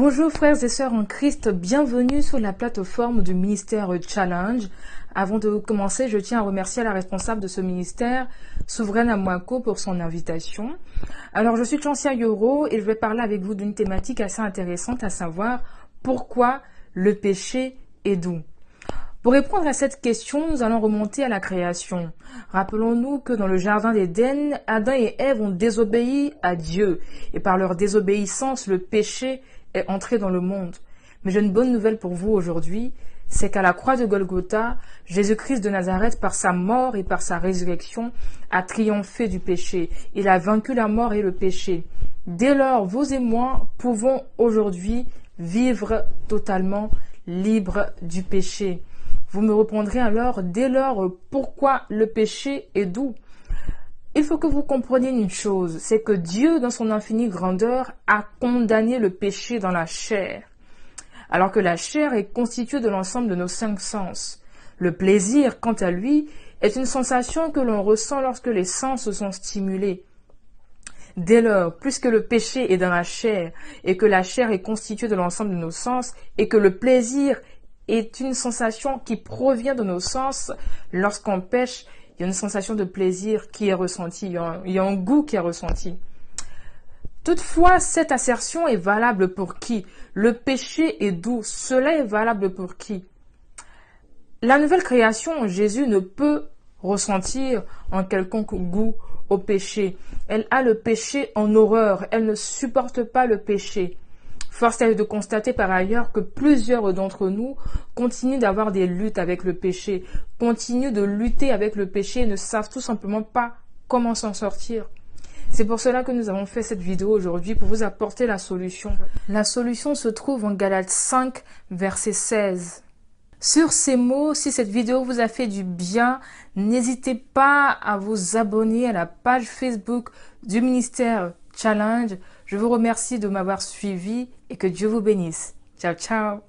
Bonjour frères et sœurs en Christ, bienvenue sur la plateforme du ministère Challenge. Avant de commencer, je tiens à remercier la responsable de ce ministère, Souveraine Amouako, pour son invitation. Alors, je suis Chantia Yoro et je vais parler avec vous d'une thématique assez intéressante, à savoir pourquoi le péché est doux. Pour répondre à cette question, nous allons remonter à la création. Rappelons-nous que dans le jardin d'Éden, Adam et Ève ont désobéi à Dieu. Et par leur désobéissance, le péché est entré dans le monde. Mais j'ai une bonne nouvelle pour vous aujourd'hui, c'est qu'à la croix de Golgotha, Jésus-Christ de Nazareth, par sa mort et par sa résurrection, a triomphé du péché. Il a vaincu la mort et le péché. Dès lors, vous et moi pouvons aujourd'hui vivre totalement libres du péché. Vous me répondrez alors, dès lors, pourquoi le péché est doux? Il faut que vous compreniez une chose, c'est que Dieu, dans son infinie grandeur, a condamné le péché dans la chair, alors que la chair est constituée de l'ensemble de nos 5 sens. Le plaisir, quant à lui, est une sensation que l'on ressent lorsque les sens sont stimulés. Dès lors, puisque le péché est dans la chair, et que la chair est constituée de l'ensemble de nos sens, et que le plaisir est une sensation qui provient de nos sens, lorsqu'on pêche, il y a une sensation de plaisir qui est ressentie, il y a un goût qui est ressenti. Toutefois, cette assertion est valable pour qui? Le péché est doux, cela est valable pour qui? La nouvelle création, Jésus ne peut ressentir en quelconque goût au péché. Elle a le péché en horreur, elle ne supporte pas le péché. Force est de constater par ailleurs que plusieurs d'entre nous continuent d'avoir des luttes avec le péché, continuent de lutter avec le péché et ne savent tout simplement pas comment s'en sortir. C'est pour cela que nous avons fait cette vidéo aujourd'hui, pour vous apporter la solution. La solution se trouve en Galates 5, verset 16. Sur ces mots, si cette vidéo vous a fait du bien, n'hésitez pas à vous abonner à la page Facebook du ministère Challenge. Je vous remercie de m'avoir suivi et que Dieu vous bénisse. Ciao, ciao.